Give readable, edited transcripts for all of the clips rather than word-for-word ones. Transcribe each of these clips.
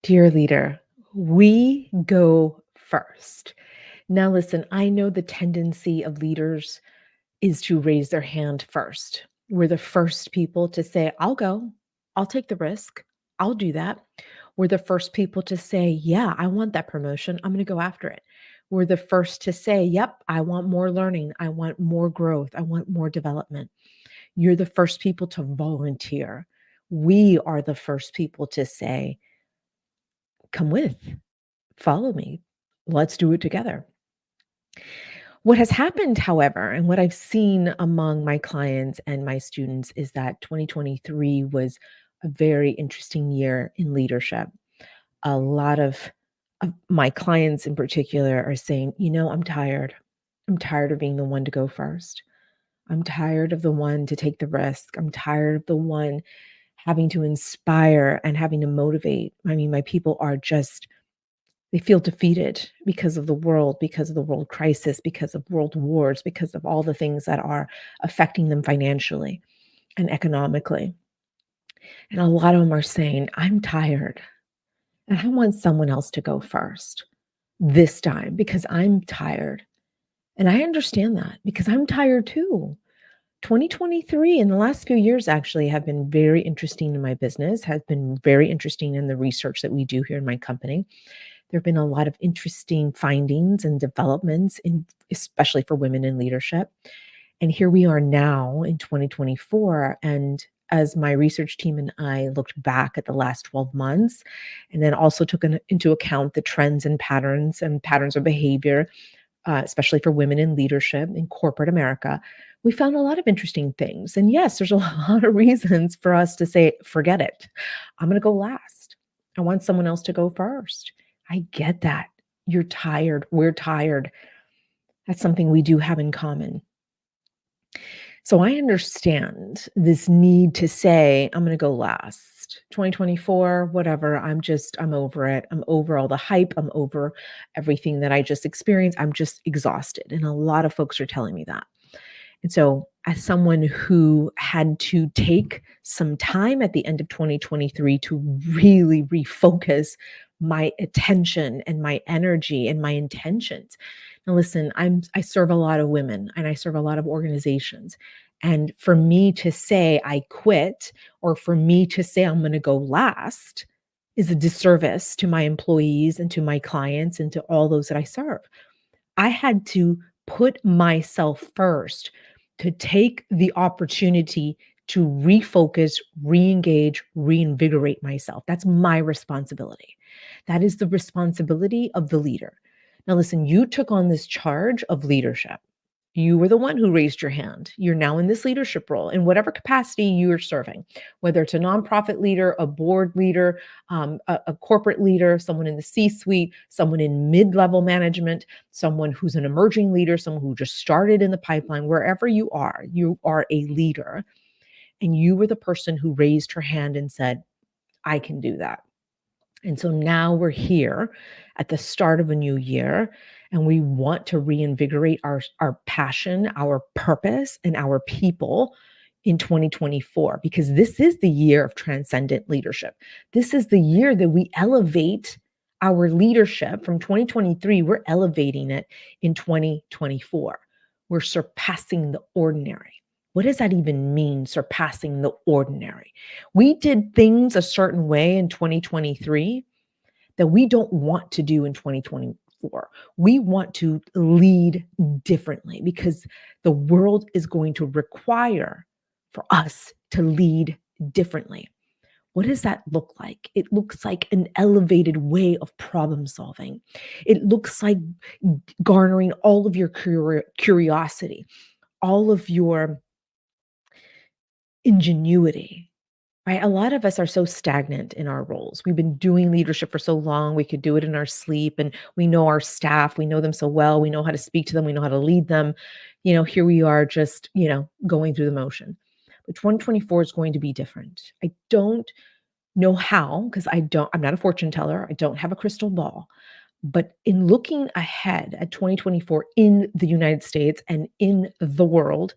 Dear leader, we go first. Now, listen, I know the tendency of leaders is to raise their hand first. We're the first people to say, I'll go, I'll take the risk, I'll do that. We're the first people to say, yeah, I want that promotion, I'm going to go after it. We're the first to say, yep, I want more learning, I want more growth, I want more development. You're the first people to volunteer. We are the first people to say, come with. Follow me. Let's do it together. What has happened, however, and what I've seen among my clients and my students is that 2023 was a very interesting year in leadership. A lot of my clients in particular are saying, I'm tired. I'm tired of being the one to go first. I'm tired of the one to take the risk. I'm tired of the one having to inspire and having to motivate. I mean, my people are just they feel defeated because of the world crisis, because of world wars, because of all the things that are affecting them financially and economically. And a lot of them are saying, I'm tired and I want someone else to go first this time because I'm tired. And I understand that because I'm tired too. 2023 and the last few years actually have been very interesting in my business, has been very interesting in the research that we do here in my company. There have been a lot of interesting findings and developments in especially for women in leadership. And here we are now in 2024. And as my research team and I looked back at the last 12 months, and then also took into account the trends and patterns of behavior, especially for women in leadership in corporate America, we found a lot of interesting things. And yes, there's a lot of reasons for us to say, forget it. I'm going to go last. I want someone else to go first. I get that. You're tired. We're tired. That's something we do have in common. So I understand this need to say, I'm going to go last. 2024, whatever. I'm over it. I'm over all the hype. I'm over everything that I just experienced. I'm just exhausted. And a lot of folks are telling me that. And so, as someone who had to take some time at the end of 2023 to really refocus my attention and my energy and my intentions. Now, listen, I serve a lot of women and I serve a lot of organizations. And for me to say I quit or for me to say I'm going to go last is a disservice to my employees and to my clients and to all those that I serve. I had to put myself first to take the opportunity to refocus, re-engage, reinvigorate myself. That's my responsibility. That is the responsibility of the leader. Now, listen, you took on this charge of leadership. You were the one who raised your hand. You're now in this leadership role in whatever capacity you're serving, whether it's a nonprofit leader, a board leader, a corporate leader, someone in the C suite, someone in mid level management, someone who's an emerging leader, someone who just started in the pipeline, wherever you are a leader. And you were the person who raised her hand and said, I can do that. And so now we're here at the start of a new year, and we want to reinvigorate our passion, our purpose, and our people in 2024, because this is the year of transcendent leadership. This is the year that we elevate our leadership from 2023. We're elevating it in 2024. We're surpassing the ordinary. What does that even mean, surpassing the ordinary? We did things a certain way in 2023 that we don't want to do in 2024. We want to lead differently because the world is going to require for us to lead differently. What does that look like? It looks like an elevated way of problem solving. It looks like garnering all of your curiosity, all of your ingenuity, right? A lot of us are so stagnant in our roles. We've been doing leadership for so long. We could do it in our sleep and we know our staff. We know them so well. We know how to speak to them. We know how to lead them. Here we are just, going through the motion. But 2024 is going to be different. I don't know how because I'm not a fortune teller. I don't have a crystal ball. But in looking ahead at 2024 in the United States and in the world,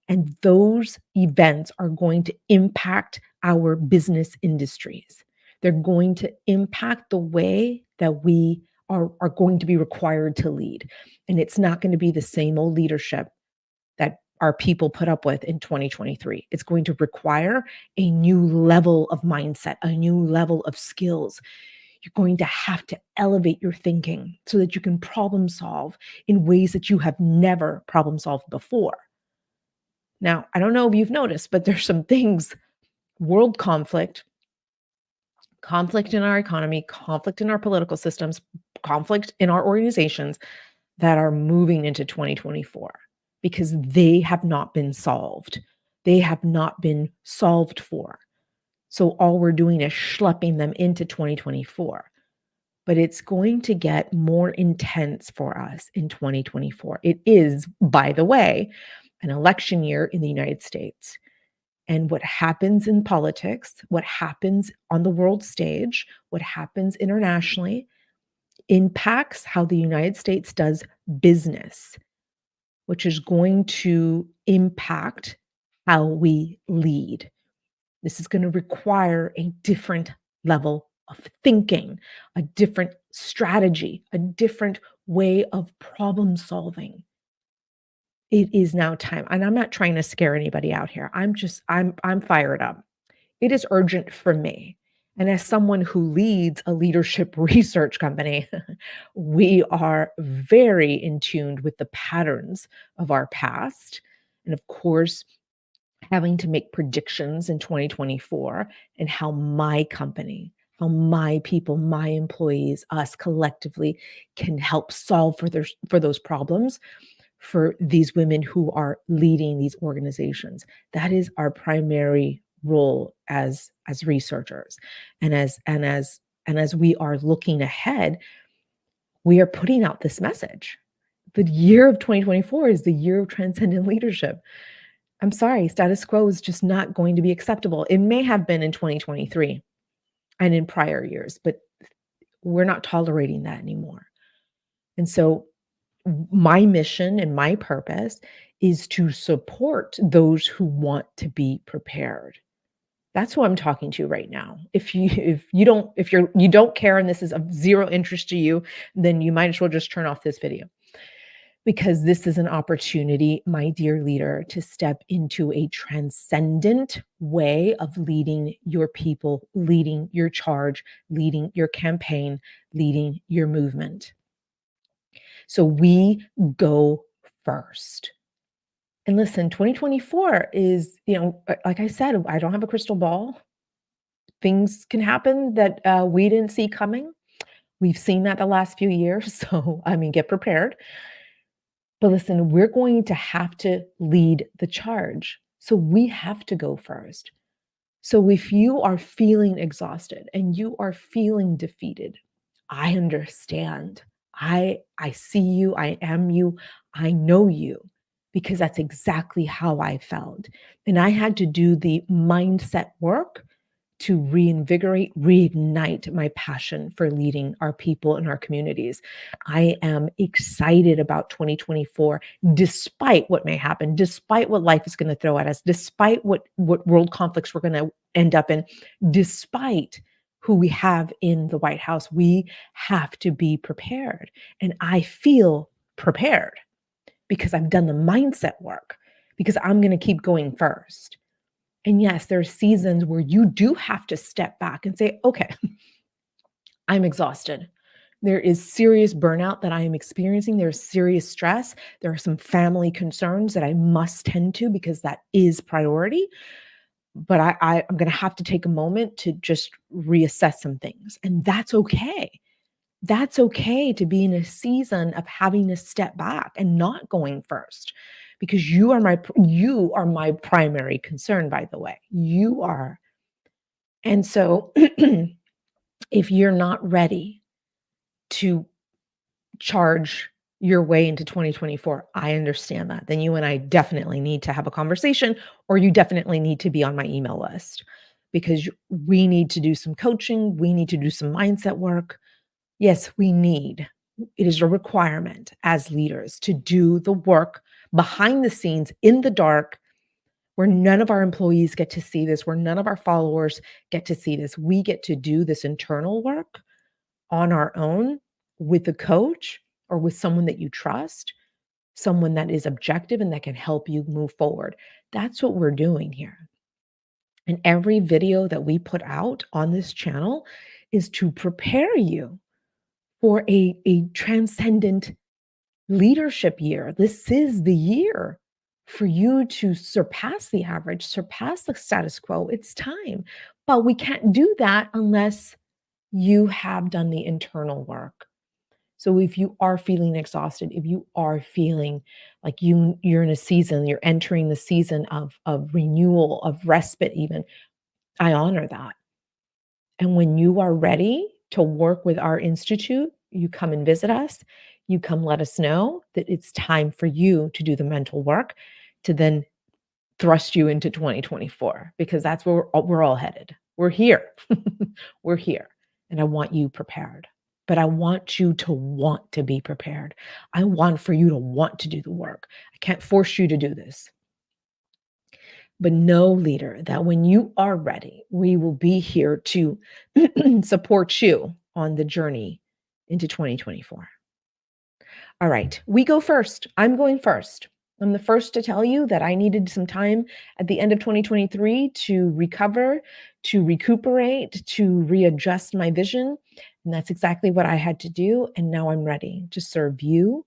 and those events are going to impact our business industries. They're going to impact the way that we are going to be required to lead. And it's not going to be the same old leadership that our people put up with in 2023. It's going to require a new level of mindset, a new level of skills. You're going to have to elevate your thinking so that you can problem solve in ways that you have never problem solved before. Now, I don't know if you've noticed, but there's some things, world conflict, conflict in our economy, conflict in our political systems, conflict in our organizations that are moving into 2024 because they have not been solved. They have not been solved for. So all we're doing is schlepping them into 2024. But it's going to get more intense for us in 2024. It is, by the way, an election year in the United States. And what happens in politics, what happens on the world stage, what happens internationally impacts how the United States does business, which is going to impact how we lead. This is going to require a different level of thinking, a different strategy, a different way of problem solving. It is now time. And I'm not trying to scare anybody out here. I'm fired up. It is urgent for me. And as someone who leads a leadership research company, we are very in tune with the patterns of our past. And of course, having to make predictions in 2024 and how my company, how my people, my employees, us collectively can help solve for those problems for these women who are leading these organizations. That is our primary role as researchers. And as we are looking ahead, we are putting out this message. The year of 2024 is the year of transcendent leadership. I'm sorry, status quo is just not going to be acceptable. It may have been in 2023 and in prior years, but we're not tolerating that anymore. And so my mission and my purpose is to support those who want to be prepared. That's who I'm talking to right now. If you don't care and this is of zero interest to you, then you might as well just turn off this video. Because this is an opportunity, my dear leader, to step into a transcendent way of leading your people, leading your charge, leading your campaign, leading your movement. So we go first. And listen, 2024 is, like I said, I don't have a crystal ball. Things can happen that we didn't see coming. We've seen that the last few years. So, I mean, get prepared. But listen, we're going to have to lead the charge. So we have to go first. So if you are feeling exhausted and you are feeling defeated, I understand. I see you, I am you, I know you because that's exactly how I felt. And I had to do the mindset work to reinvigorate, reignite my passion for leading our people and our communities. I am excited about 2024, despite what may happen, despite what life is going to throw at us, despite what world conflicts we're going to end up in, despite who we have in the White House. We have to be prepared. And I feel prepared because I've done the mindset work, because I'm going to keep going first. And yes, there are seasons where you do have to step back and say, okay, I'm exhausted. There is serious burnout that I am experiencing. There's serious stress. There are some family concerns that I must tend to because that is priority. But I'm going to have to take a moment to just reassess some things. And that's okay. That's okay to be in a season of having to step back and not going first. Because you are my primary concern, by the way. You are. And so if you're not ready to charge your way into 2024, I understand that. Then you and I definitely need to have a conversation, or you definitely need to be on my email list because we need to do some coaching. We need to do some mindset work. Yes, it is a requirement as leaders to do the work behind the scenes in the dark where none of our employees get to see this, where none of our followers get to see this. We get to do this internal work on our own with a coach or with someone that you trust, someone that is objective and that can help you move forward. That's what we're doing here. And every video that we put out on this channel is to prepare you for a transcendent leadership year. This is the year for you to surpass the average, surpass the status quo. It's time. But we can't do that unless you have done the internal work. So if you are feeling exhausted, if you are feeling like you're in a season, you're entering the season of renewal, of respite even, I honor that. And when you are ready to work with our institute, you come and visit us. You come let us know that it's time for you to do the mental work to then thrust you into 2024 because that's where we're all headed. We're here. We're here. And I want you prepared. But I want you to want to be prepared. I want for you to want to do the work. I can't force you to do this. But know, leader, that when you are ready, we will be here to support you on the journey into 2024. All right, we go first. I'm going first. I'm the first to tell you that I needed some time at the end of 2023 to recover, to recuperate, to readjust my vision. And that's exactly what I had to do. And now I'm ready to serve you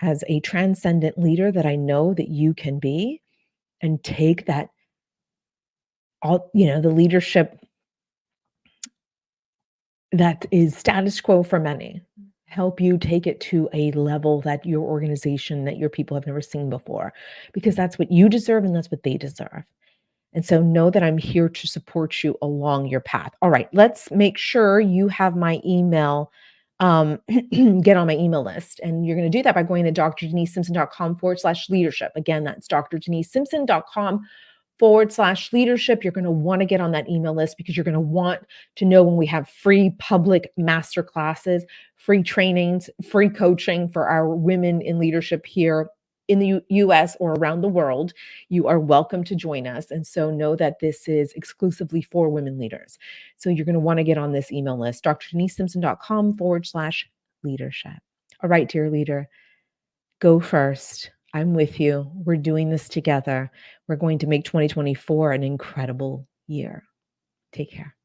as a transcendent leader that I know that you can be and take that the leadership that is status quo for many, help you take it to a level that your organization, that your people have never seen before, because that's what you deserve and that's what they deserve. And so know that I'm here to support you along your path. All right, let's make sure you have my email, get on my email list. And you're going to do that by going to drdenisesimpson.com/leadership. Again, that's drdenisesimpson.com/leadership. You're going to want to get on that email list because you're going to want to know when we have free public master classes, free trainings, free coaching for our women in leadership here in the US or around the world. You are welcome to join us. And so know that this is exclusively for women leaders. So you're going to want to get on this email list, drdenisesimpson.com/leadership. All right, dear leader, go first. I'm with you. We're doing this together. We're going to make 2024 an incredible year. Take care.